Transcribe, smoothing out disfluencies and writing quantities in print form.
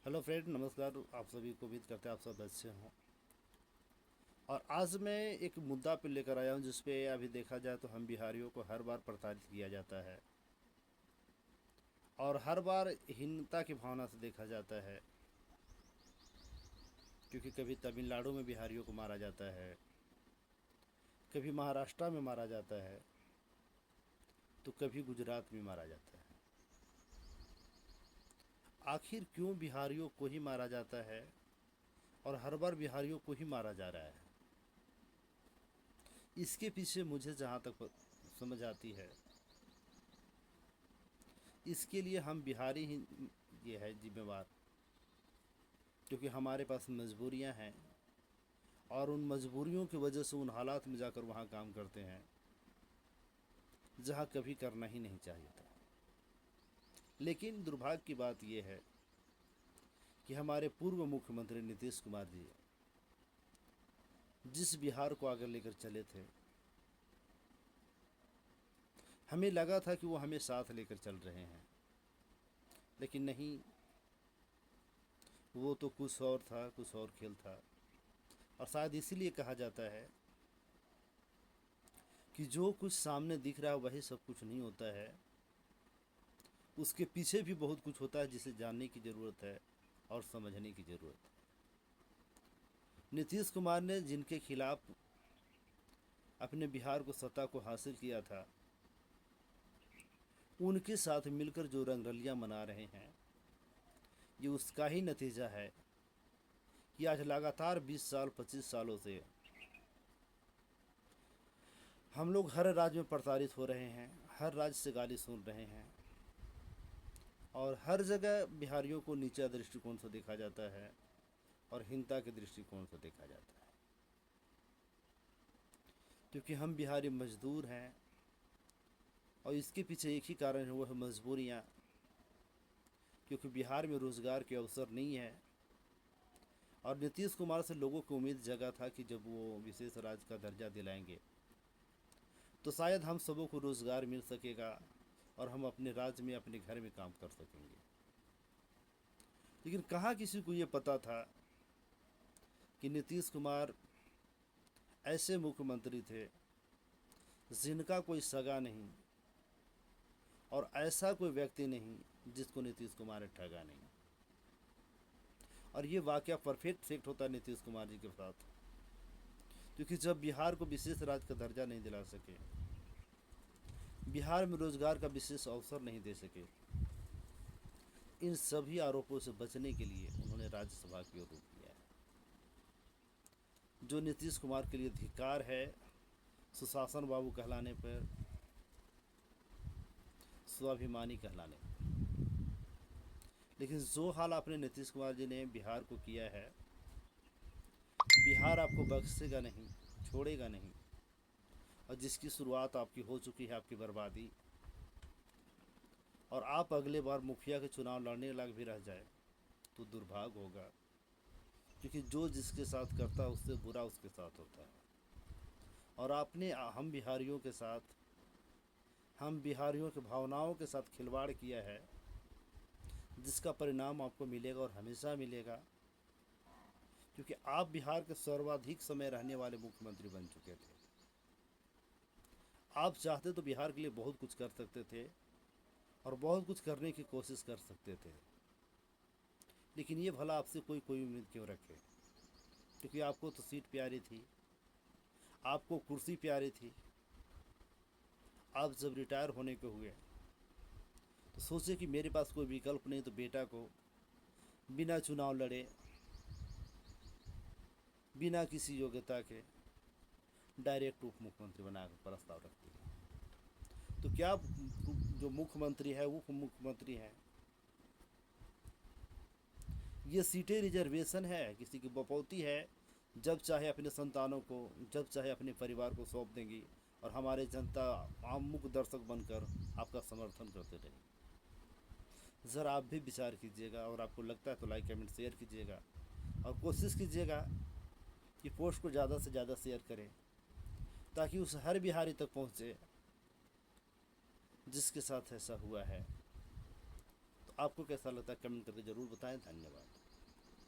Hello friend, नमस्कार। आप सभी को उम्मीद करते हैं आप सब अच्छे हों। और आज मैं एक मुद्दा पे लेकर आया हूँ जिस पे अभी देखा जाए तो हम बिहारियों को हर बार प्रताड़ित किया जाता है और हर बार हीनता की भावना से देखा जाता है। क्योंकि कभी तमिलनाडु में बिहारियों को मारा जाता है, कभी महाराष्ट्र में मारा जाता है, तो कभी गुजरात में मारा जाता है। आखिर क्यों बिहारियों को ही मारा जाता है और हर बार बिहारियों को ही मारा जा रहा है? इसके पीछे मुझे जहाँ तक समझ आती है, इसके लिए हम बिहारी ही ये है जिम्मेवार। क्योंकि हमारे पास मजबूरियां हैं और उन मजबूरियों की वजह से उन हालात में जाकर वहाँ काम करते हैं जहाँ कभी करना ही नहीं चाहिए था। लेकिन दुर्भाग्य की बात यह है कि हमारे पूर्व मुख्यमंत्री नीतीश कुमार जी जिस बिहार को आगे लेकर चले थे, हमें लगा था कि वो हमें साथ लेकर चल रहे हैं, लेकिन नहीं। वो तो कुछ और था, कुछ और खेल था। और शायद इसीलिए कहा जाता है कि जो कुछ सामने दिख रहा है वही सब कुछ नहीं होता है, उसके पीछे भी बहुत कुछ होता है जिसे जानने की ज़रूरत है और समझने की ज़रूरत है। नीतीश कुमार ने जिनके खिलाफ अपने बिहार को सत्ता को हासिल किया था, उनके साथ मिलकर जो रंगरलियां मना रहे हैं, ये उसका ही नतीजा है कि आज लगातार 20 साल 25 सालों से हम लोग हर राज्य में प्रताड़ित हो रहे हैं, हर राज्य से गाली सुन रहे हैं और हर जगह बिहारियों को नीचा दृष्टिकोण से देखा जाता है और हीनता के दृष्टिकोण से देखा जाता है। क्योंकि हम बिहारी मजदूर हैं और इसके पीछे एक ही कारण है, वो है मजबूरियाँ। क्योंकि बिहार में रोज़गार के अवसर नहीं है और नीतीश कुमार से लोगों को उम्मीद जगा था कि जब वो विशेष राज्य का दर्जा दिलाएंगे तो शायद हम सबों को रोज़गार मिल सकेगा और हम अपने राज्य में अपने घर में काम कर सकेंगे। लेकिन कहाँ किसी को ये पता था कि नीतीश कुमार ऐसे मुख्यमंत्री थे जिनका कोई सगा नहीं और ऐसा कोई व्यक्ति नहीं जिसको नीतीश कुमार ने ठगा नहीं। और ये वाकया परफेक्ट सेट होता है नीतीश कुमार जी के साथ। क्योंकि जब बिहार को विशेष राज्य का दर्जा नहीं दिला सके, बिहार में रोजगार का विशेष अवसर नहीं दे सके, इन सभी आरोपों से बचने के लिए उन्होंने राज्यसभा की ओर रुख किया है। जो नीतीश कुमार के लिए धिक्कार है, सुशासन बाबू कहलाने पर, स्वाभिमानी कहलाने पर। लेकिन जो हाल आपने नीतीश कुमार जी ने बिहार को किया है, बिहार आपको बख्शेगा नहीं, छोड़ेगा नहीं। और जिसकी शुरुआत आपकी हो चुकी है, आपकी बर्बादी, और आप अगले बार मुखिया के चुनाव लड़ने लायक भी रह जाए तो दुर्भाग्य होगा। क्योंकि जो जिसके साथ करता है उससे बुरा उसके साथ होता है। और आपने हम बिहारियों के साथ, हम बिहारियों की भावनाओं के साथ खिलवाड़ किया है, जिसका परिणाम आपको मिलेगा और हमेशा मिलेगा। क्योंकि आप बिहार के सर्वाधिक समय रहने वाले मुख्यमंत्री बन चुके थे। आप चाहते तो बिहार के लिए बहुत कुछ कर सकते थे और बहुत कुछ करने की कोशिश कर सकते थे, लेकिन ये भला आपसे कोई कोई उम्मीद क्यों रखे? क्योंकि आपको तो सीट प्यारी थी, आपको कुर्सी प्यारी थी। आप जब रिटायर होने के हुए तो सोचे कि मेरे पास कोई विकल्प नहीं, तो बेटा को बिना चुनाव लड़े, बिना किसी योग्यता के डायरेक्ट उप मुख्यमंत्री बनाकर प्रस्ताव रख दिया। तो क्या जो मुख्यमंत्री है वो मुख्यमंत्री हैं, ये सीटें रिजर्वेशन है, किसी की बपौती है, जब चाहे अपने संतानों को, जब चाहे अपने परिवार को सौंप देंगी और हमारे जनता आम मुख दर्शक बनकर आपका समर्थन करते रहेंगे। ज़रा आप भी विचार कीजिएगा और आपको लगता है तो लाइक कमेंट शेयर कीजिएगा और कोशिश कीजिएगा कि पोस्ट को ज़्यादा से ज़्यादा शेयर करें ताकि उस हर बिहारी तक पहुँचे जिसके साथ ऐसा हुआ है। तो आपको कैसा लगता है कमेंट करके ज़रूर बताएं। धन्यवाद।